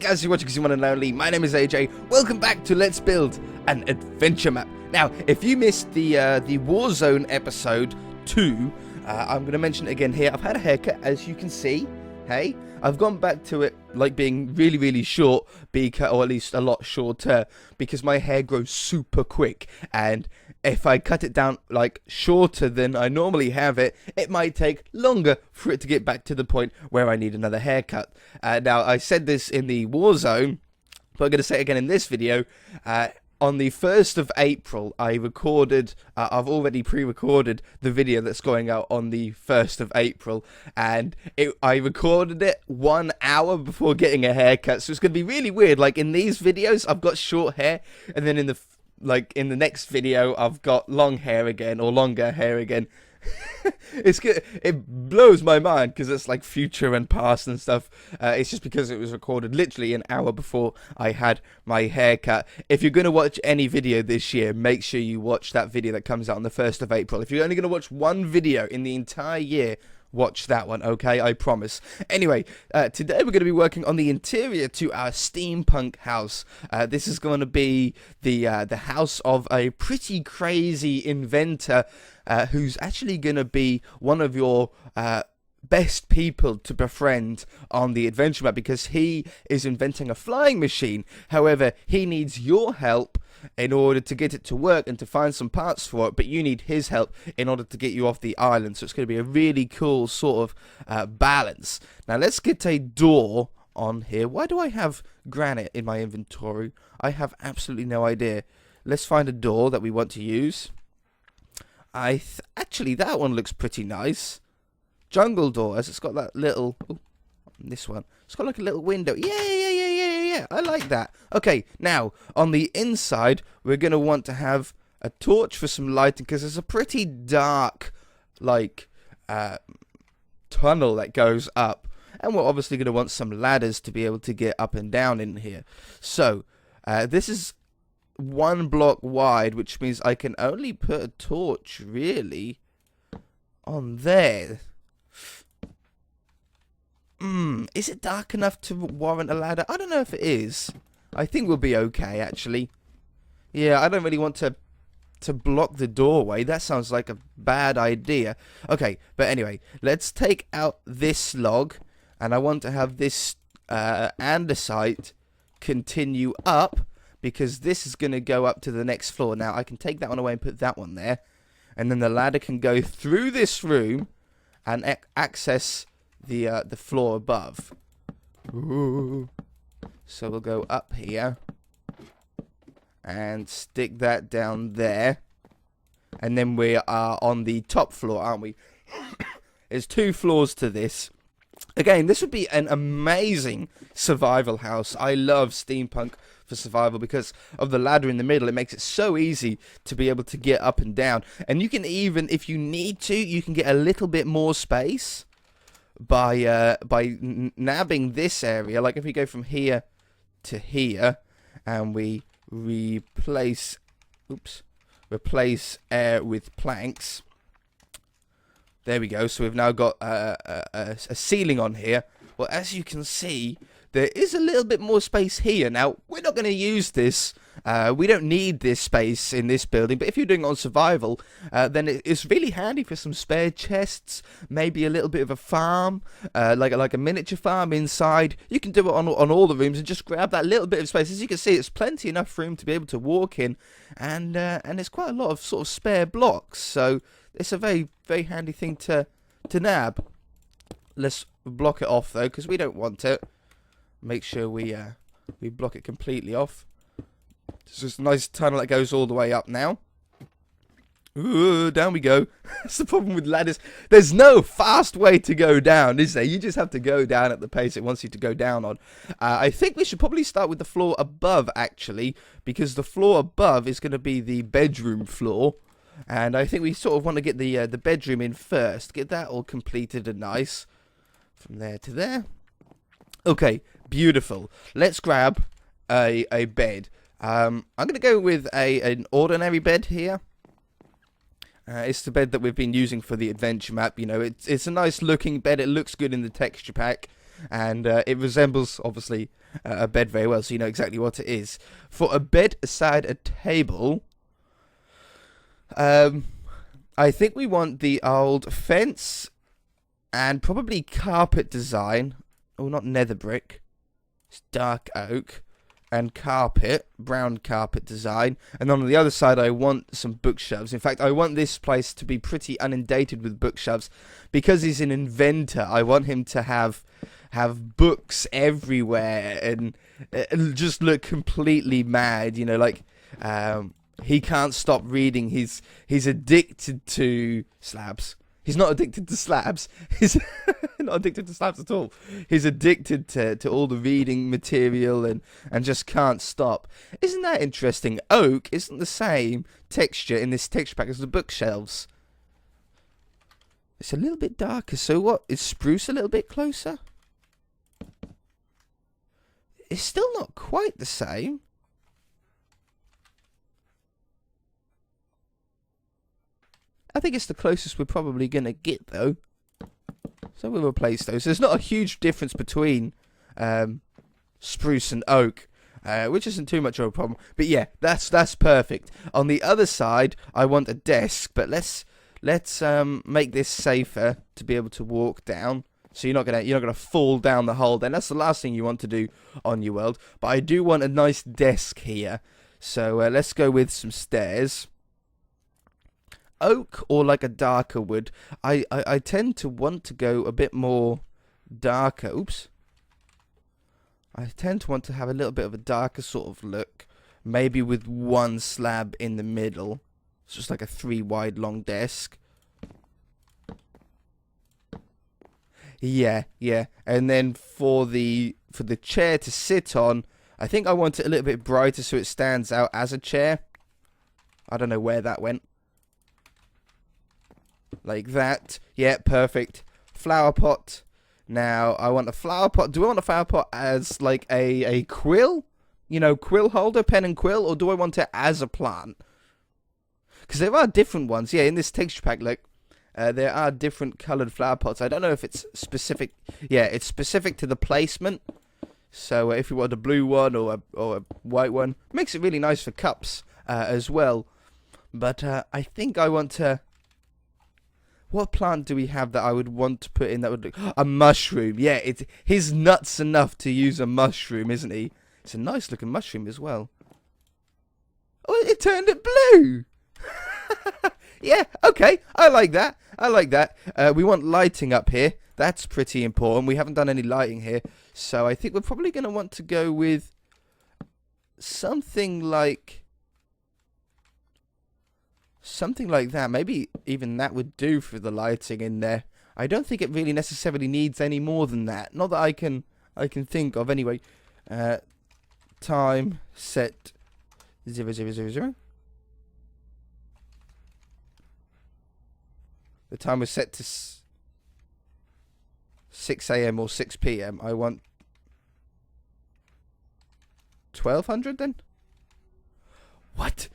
guys, you're watching One and Only. My name is AJ. Welcome back to Let's Build an Adventure Map. Now, if you missed the Warzone episode 2, I'm going to mention it again here. I've had a haircut, as you can see. Hey, I've gone back to it like being really short, or at least a lot shorter, because my hair grows super quick, and if I cut it down like shorter than I normally have it, it might take longer for it to get back to the point where I need another haircut. Now, I said this in the Warzone, but I'm going to say it again in this video. On the 1st of April, I've already pre-recorded the video that's going out on the 1st of April, and I recorded it 1 hour before getting a haircut, so it's going to be really weird. Like, in these videos, I've got short hair, and then in the next video, I've got long hair again, or longer hair again. It's good. It blows my mind because it's like future and past and stuff. It's just because it was recorded literally an hour before I had my haircut. If you're going to watch any video this year, make sure you watch that video that comes out on the 1st of April. If you're only going to watch one video in the entire year, watch that one, okay? I promise. Anyway, today we're going to be working on the interior to our steampunk house. This is going to be the house of a pretty crazy inventor who's actually going to be one of your best people to befriend on the adventure map, because he is inventing a flying machine. However, he needs your help in order to get it to work and to find some parts for it, but you need his help in order to get you off the island. So it's going to be a really cool sort of balance. Now let's get a door on here. Why do I have granite in my inventory? I have absolutely no idea. Let's find a door that we want to use. Actually, that one looks pretty nice. Jungle doors. It's got that little... Ooh, this one. It's got like a little window. Yeah. I like that. Okay, now, on the inside, we're going to want to have a torch for some lighting, because there's a pretty dark, like, tunnel that goes up. And we're obviously going to want some ladders to be able to get up and down in here. So, this is 1 block wide, which means I can only put a torch, really, on there. Is it dark enough to warrant a ladder? I don't know if it is. I think we'll be okay, actually. Yeah, I don't really want to block the doorway. That sounds like a bad idea. Okay, but anyway, let's take out this log, and I want to have this andesite continue up, because this is going to go up to the next floor. Now, I can take that one away and put that one there, and then the ladder can go through this room and access the floor above. Ooh. So we'll go up here and stick that down there, and then we are on the top floor, aren't we? There's 2 floors to this. Again, this would be an amazing survival house. I love steampunk for survival because of the ladder in the middle. It makes it so easy to be able to get up and down. And you can even, if you need to, you can get a little bit more space by nabbing this area. Like if we go from here to here and we replace air with planks. There we go. So we've now got a ceiling on here. Well, as you can see, there is a little bit more space here. Now, we're not going to use this. We don't need this space in this building. But if you're doing it on survival, then it's really handy for some spare chests. Maybe a little bit of a farm, like a miniature farm inside. You can do it on all the rooms and just grab that little bit of space. As you can see, it's plenty enough room to be able to walk in. And there's quite a lot of sort of spare blocks. So it's a very, very handy thing to nab. Let's block it off, though, because we don't want it. Make sure we block it completely off. There's this nice tunnel that goes all the way up now. Ooh, down we go. That's the problem with ladders. There's no fast way to go down, is there? You just have to go down at the pace it wants you to go down on. I think we should probably start with the floor above, actually, because the floor above is going to be the bedroom floor. And I think we sort of want to get the bedroom in first. Get that all completed and nice. From there to there. Okay, beautiful. Let's grab a bed. I'm going to go with an ordinary bed here. It's the bed that we've been using for the adventure map. You know, it's a nice looking bed. It looks good in the texture pack. and it resembles, obviously, a bed very well, so you know exactly what it is. For a bed aside a table, I think we want the old fence and probably carpet design. Oh, not nether brick. It's dark oak and carpet, brown carpet design. And on the other side, I want some bookshelves. In fact, I want this place to be pretty inundated with bookshelves. Because he's an inventor, I want him to have books everywhere and just look completely mad. You know, like he can't stop reading. He's addicted to slabs. He's not addicted to slabs. He's not addicted to slabs at all. He's addicted to all the reading material and just can't stop. Isn't that interesting? Oak isn't the same texture in this texture pack as the bookshelves. It's a little bit darker. So what? Is spruce a little bit closer? It's still not quite the same. I think it's the closest we're probably going to get, though. So we'll replace those. There's not a huge difference between spruce and oak, which isn't too much of a problem. But yeah, that's perfect. On the other side, I want a desk, but let's make this safer to be able to walk down. So you're not gonna fall down the hole. Then that's the last thing you want to do on your world. But I do want a nice desk here. So let's go with some stairs. Oak or like a darker wood. I tend to want to go a bit more darker. Oops. I tend to want to have a little bit of a darker sort of look. Maybe with one slab in the middle. It's just like a 3 wide long desk. Yeah. And then for the chair to sit on, I think I want it a little bit brighter so it stands out as a chair. I don't know where that went. Like that. Yeah, perfect. Flower pot. Now, I want a flower pot. Do I want a flower pot as like a quill? You know, quill holder, pen and quill? Or do I want it as a plant? Because there are different ones. Yeah, in this texture pack, look. There are different coloured flower pots. I don't know if it's specific. Yeah, it's specific to the placement. So if you want a blue one or a white one. Makes it really nice for cups as well. But I think I want to... What plant do we have that I would want to put in that would look... A mushroom. Yeah, he's nuts enough to use a mushroom, isn't he? It's a nice looking mushroom as well. Oh, it turned it blue. Yeah, okay. I like that. We want lighting up here. That's pretty important. We haven't done any lighting here. So I think we're probably going to want to go with something like that. Maybe even that would do for the lighting in there. I don't think it really necessarily needs any more than that. Not that I can think of anyway. Time set 0000. The time was set to 6 AM or 6 PM. I want 1200 then? What?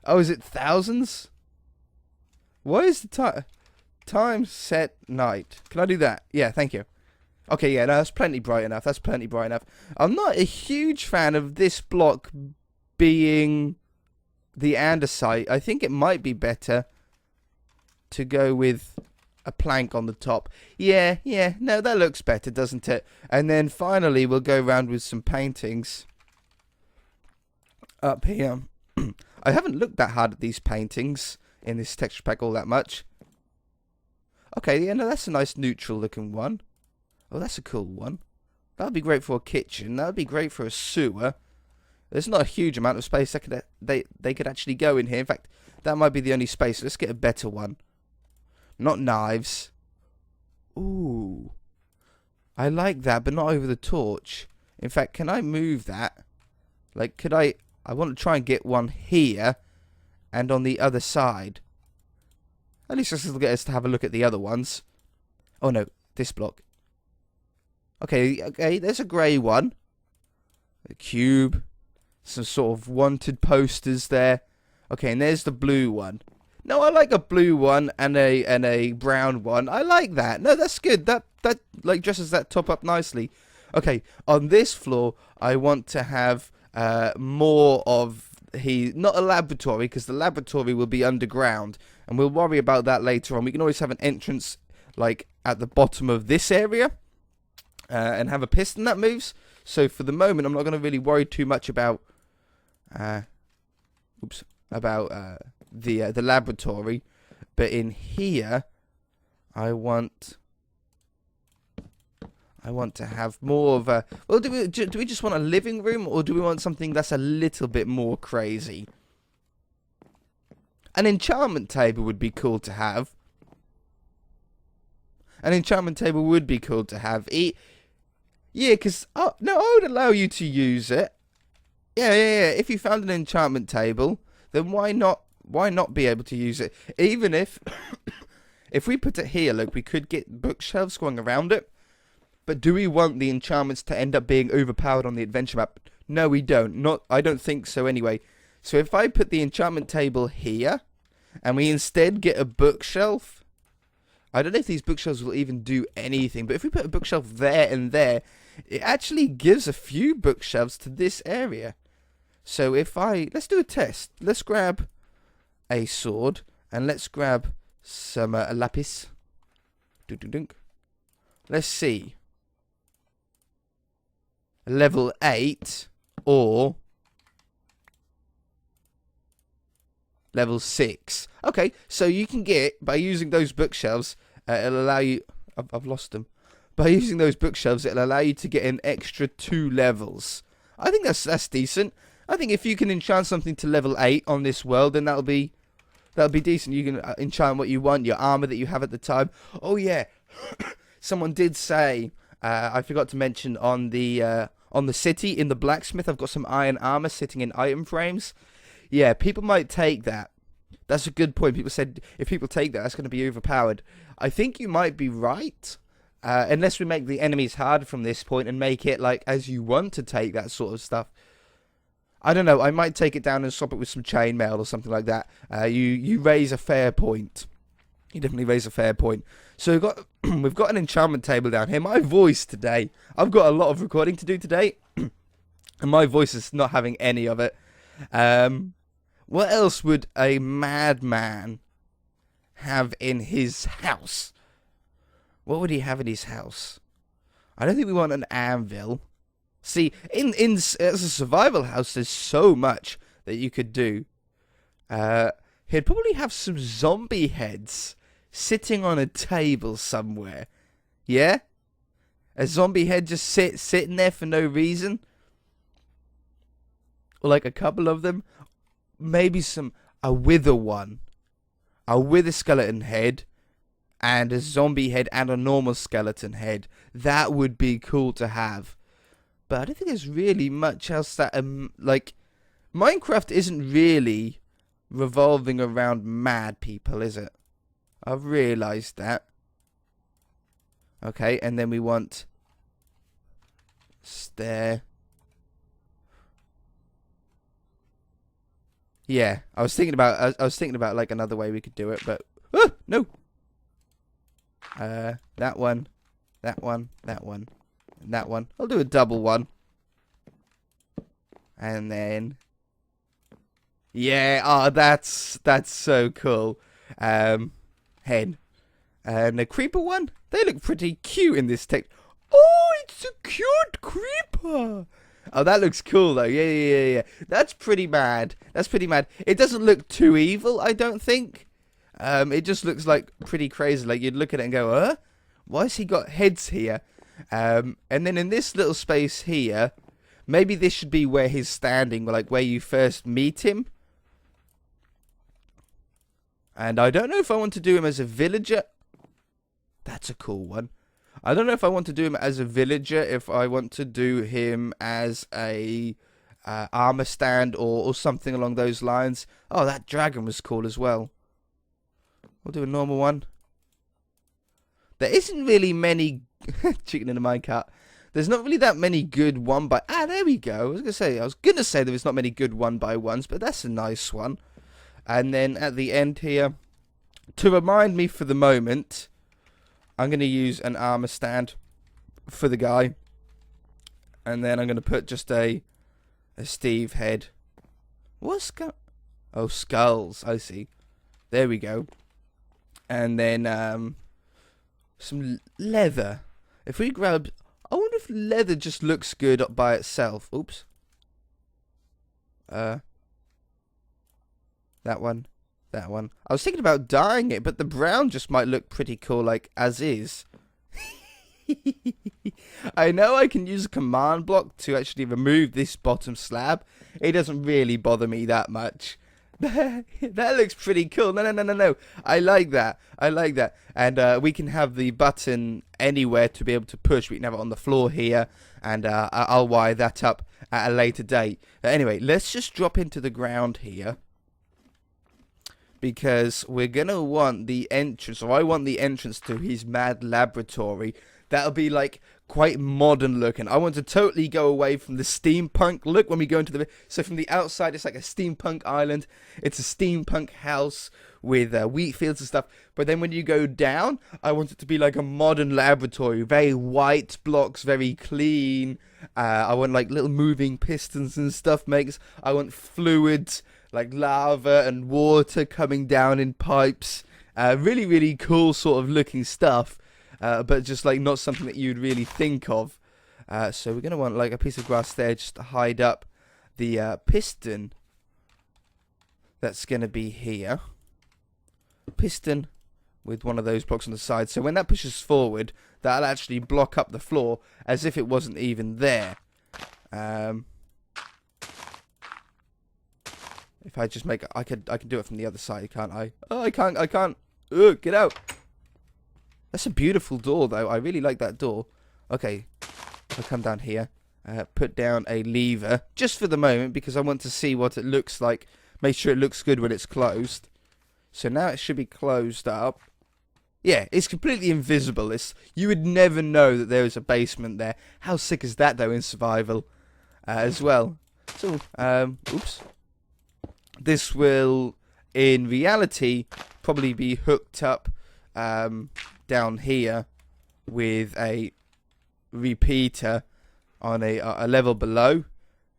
Oh, is it thousands? What is the time set night? Can I do that? Yeah, thank you. Okay, yeah, no, that's plenty bright enough. I'm not a huge fan of this block being the andesite. I think it might be better to go with a plank on the top. Yeah, no, that looks better, doesn't it? And then finally, we'll go around with some paintings up here. I haven't looked that hard at these paintings in this texture pack all that much. Okay, yeah, no, that's a nice neutral looking one. Oh, that's a cool one. That would be great for a kitchen. That would be great for a sewer. There's not a huge amount of space that they could actually go in here. In fact, that might be the only space. Let's get a better one. Not knives. Ooh. I like that, but not over the torch. In fact, can I move that? Like, could I want to try and get one here and on the other side. At least this will get us to have a look at the other ones. Oh, no. This block. Okay, there's a grey one. A cube. Some sort of wanted posters there. Okay, and there's the blue one. No, I like a blue one and a brown one. I like that. No, that's good. That like dresses that top up nicely. Okay, on this floor, I want to have more of not a laboratory, because the laboratory will be underground, and we'll worry about that later on. We can always have an entrance like at the bottom of this area, and have a piston that moves. So for the moment, I'm not going to really worry too much about the laboratory. But in here, I want to have more of a... Well, do we just want a living room, or do we want something that's a little bit more crazy? An enchantment table would be cool to have. An enchantment table would be cool to have. Yeah, because... Oh, no, I would allow you to use it. Yeah. If you found an enchantment table, then why not be able to use it? Even if... if we put it here, look, we could get bookshelves going around it. But do we want the enchantments to end up being overpowered on the adventure map? No, we don't. I don't think so anyway. So if I put the enchantment table here, and we instead get a bookshelf... I don't know if these bookshelves will even do anything, but if we put a bookshelf there and there, it actually gives a few bookshelves to this area. So if let's do a test. Let's grab a sword, and let's grab some lapis. Dunk. Let's see. Level 8 or level 6. Okay, so you can get, by using those bookshelves, it'll allow you... I've lost them. By using those bookshelves, it'll allow you to get an extra 2 levels. I think that's decent. I think if you can enchant something to level 8 on this world, then that'll be decent. You can enchant what you want, your armor that you have at the time. Oh yeah, someone did say, I forgot to mention on the city, in the blacksmith, I've got some iron armor sitting in item frames. Yeah, people might take that. That's a good point. People said if people take that, that's going to be overpowered. I think you might be right. Unless we make the enemies harder from this point and make it like as you want to take that sort of stuff. I don't know. I might take it down and swap it with some chainmail or something like that. You raise a fair point. You definitely raise a fair point. So we've got an enchantment table down here. My voice today, I've got a lot of recording to do today, and my voice is not having any of it. What else would a madman have in his house? What would he have in his house? I don't think we want an anvil. See, as a survival house, there's so much that you could do. He'd probably have some zombie heads sitting on a table somewhere. Yeah? A zombie head just sitting there for no reason. Or like a couple of them. Maybe a wither one. A wither skeleton head. And a zombie head and a normal skeleton head. That would be cool to have. But I don't think there's really much else that, like, Minecraft isn't really revolving around mad people, is it? I've realised that. Okay, and then we want stair. Yeah, I was thinking about like another way we could do it, but no. That one, that one, that one, and that one. I'll do a double one. And then yeah, that's so cool. Hen. And the creeper one, they look pretty cute in this text. Oh, it's a cute creeper. Oh, that looks cool though. Yeah. That's pretty mad. It doesn't look too evil, I don't think. It just looks like pretty crazy. Like you'd look at it and go, why has he got heads here? And then in this little space here, maybe this should be where he's standing, like where you first meet him. And I don't know if I want to do him as a villager. That's a cool one. I don't know if I want to do him as a villager, if I want to do him as a armor stand or something along those lines. Oh, that dragon was cool as well. We'll do a normal one. There isn't really many... Chicken in a minecart. There's not really that many good one by... there we go. I was going to say there was not many good one by ones, but that's a nice one. And then at the end here, to remind me for the moment, I'm going to use an armor stand for the guy. And then I'm going to put just a Steve head. What's oh, skulls. I see. There we go. And then some leather. If we grab... I wonder if leather just looks good by itself. Oops. That one. That one. I was thinking about dyeing it, but the brown just might look pretty cool, like, as is. I know I can use a command block to actually remove this bottom slab. It doesn't really bother me that much. That looks pretty cool. No. I like that. I like that. And we can have the button anywhere to be able to push. We can have it on the floor here. And I'll wire that up at a later date. But anyway, let's just drop into the ground here. Because we're going to want the entrance, or I want the entrance to his mad laboratory. That'll be like quite modern looking. I want to totally go away from the steampunk look when we go into the... So from the outside, it's like a steampunk island. It's a steampunk house with wheat fields and stuff. But then when you go down, I want it to be like a modern laboratory. Very white blocks, very clean. I want like little moving pistons and stuff. I want fluids like lava and water coming down in pipes. Really, really cool sort of looking stuff. But just like not something that you'd really think of. So we're going to want like a piece of grass there just to hide up the piston that's going to be here. Piston with one of those blocks on the side. So when that pushes forward, that'll actually block up the floor as if it wasn't even there. If I just make... I can do it from the other side, can't I? Oh, I can't. Ugh, get out. That's a beautiful door, though. I really like that door. Okay. I'll come down here. Put down a lever. Just for the moment, because I want to see what it looks like. Make sure it looks good when it's closed. So now it should be closed up. Yeah, it's completely invisible. You would never know that there is a basement there. How sick is that, though, in survival? As well. So, oops. This will, in reality, probably be hooked up down here with a repeater on a level below.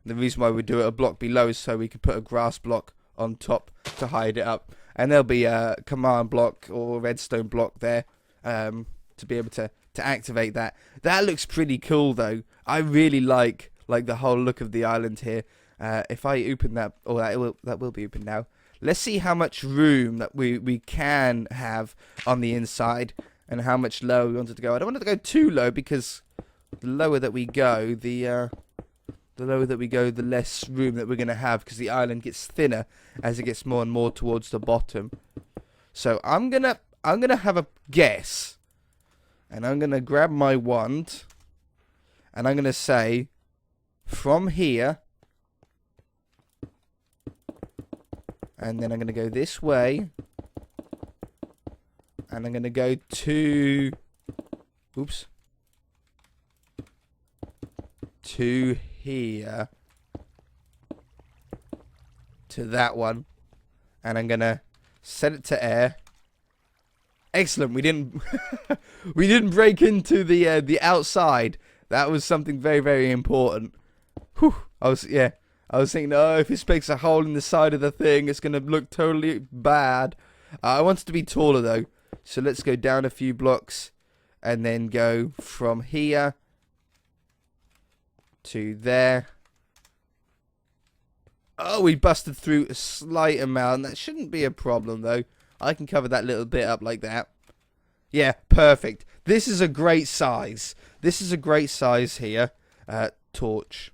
The reason why we do it a block below is so we can put a grass block on top to hide it up. And there'll be a command block or redstone block there to be able to activate that. That looks pretty cool, though. I really like the whole look of the island here. If I open that, that will be open now. Let's see how much room that we can have on the inside and how much lower we want it to go. I don't want it to go too low because the lower that we go, the less room that we're going to have because the island gets thinner as it gets more and more towards the bottom. So I'm gonna have a guess, and I'm gonna grab my wand, and I'm gonna say from here. And then I'm going to go this way. And I'm going to go to... Oops. To here. To that one. And I'm going to set it to air. Excellent. We didn't... we didn't break into the outside. That was something very, very important. Whew. I was thinking, oh, if it makes a hole in the side of the thing, it's going to look totally bad. I want it to be taller, though. So let's go down a few blocks and then go from here to there. Oh, we busted through a slight amount. That shouldn't be a problem, though. I can cover that little bit up like that. Yeah, perfect. This is a great size. This is a great size here. Torch.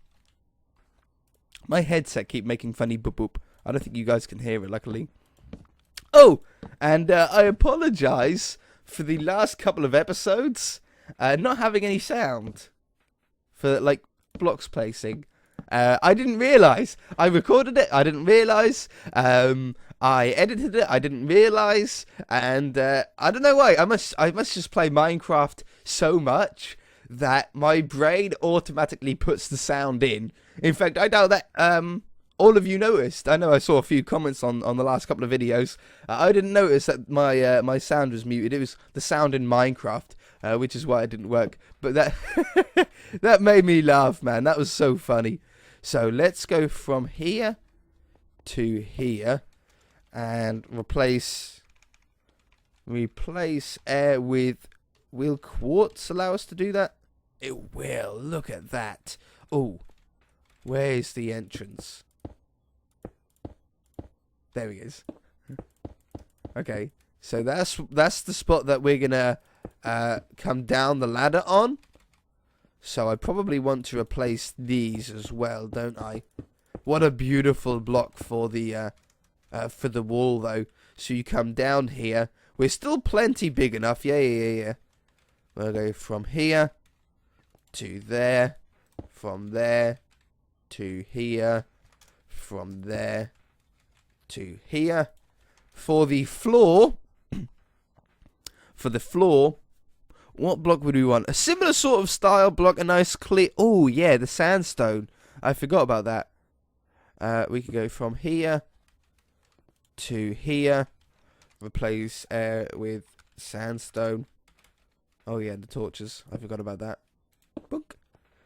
My headset keep making funny boop boop. I don't think you guys can hear it, luckily. Oh, and I apologize for the last couple of episodes not having any sound for, like, blocks placing. I didn't realise. I recorded it. I didn't realise. I edited it. I didn't realise. And I don't know why. I must just play Minecraft so much that my brain automatically puts the sound in. In fact, I doubt that all of you noticed. I know I saw a few comments on the last couple of videos. I didn't notice that my my sound was muted. It was the sound in Minecraft, which is why it didn't work. But that that made me laugh, man. That was so funny. So let's go from here to here and replace air with... Will quartz allow us to do that? It will. Look at that. Oh, where's the entrance? There he is. Okay, so that's the spot that we're gonna come down the ladder on. So I probably want to replace these as well, don't I? What a beautiful block for the wall, though. So you come down here. We're still plenty big enough. Yeah. We'll go from here to there, from there to here, from there to here. For the floor, what block would we want? A similar sort of style block, a nice clear... Oh, yeah, the sandstone. I forgot about that. We could go from here to here. Replace air with sandstone. Oh, yeah, the torches. I forgot about that. Book.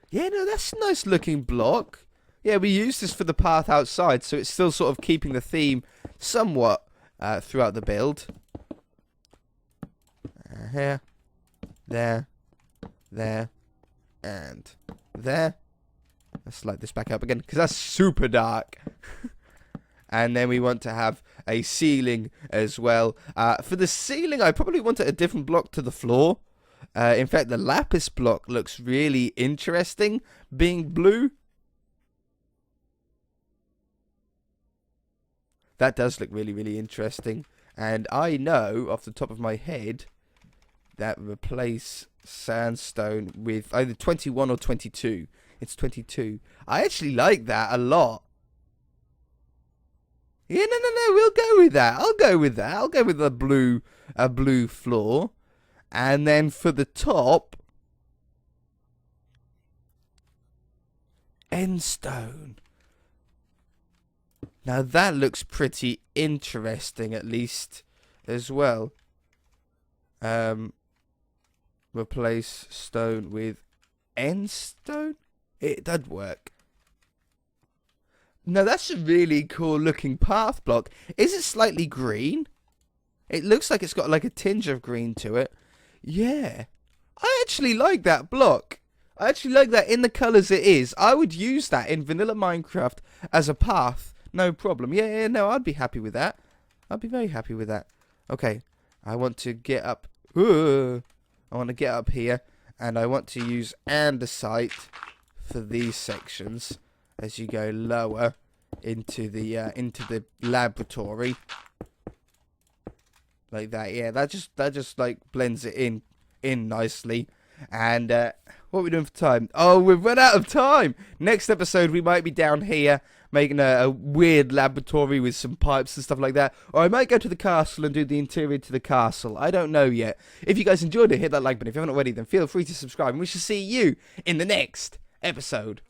Yeah, no, that's a nice looking block. Yeah, we use this for the path outside, so it's still sort of keeping the theme somewhat throughout the build. Here. There, and there. Let's light this back up again, because that's super dark. And then we want to have a ceiling as well. For the ceiling, I probably wanted a different block to the floor. In fact, the lapis block looks really interesting, being blue. That does look really, really interesting. And I know, off the top of my head... that replace sandstone with either 21 or 22. It's 22. I actually like that a lot. Yeah, no. We'll go with that. I'll go with that. I'll go with a blue floor, and then for the top, end stone. Now that looks pretty interesting, at least, as well. Replace stone with end stone? It does work. No, that's a really cool looking path block. Is it slightly green? It looks like it's got like a tinge of green to it. Yeah. I actually like that block. I actually like that in the colours it is. I would use that in vanilla Minecraft as a path. No problem. Yeah, no, I'd be happy with that. I'd be very happy with that. Okay. I want to get up... I want to get up here, and I want to use andesite for these sections as you go lower into the laboratory, like that. Yeah, that just like blends it in nicely. And what are we doing for time? Oh, we've run out of time. Next episode, we might be down here making a weird laboratory with some pipes and stuff like that. Or I might go to the castle and do the interior to the castle. I don't know yet. If you guys enjoyed it, hit that like button. If you haven't already, then feel free to subscribe. And we shall see you in the next episode.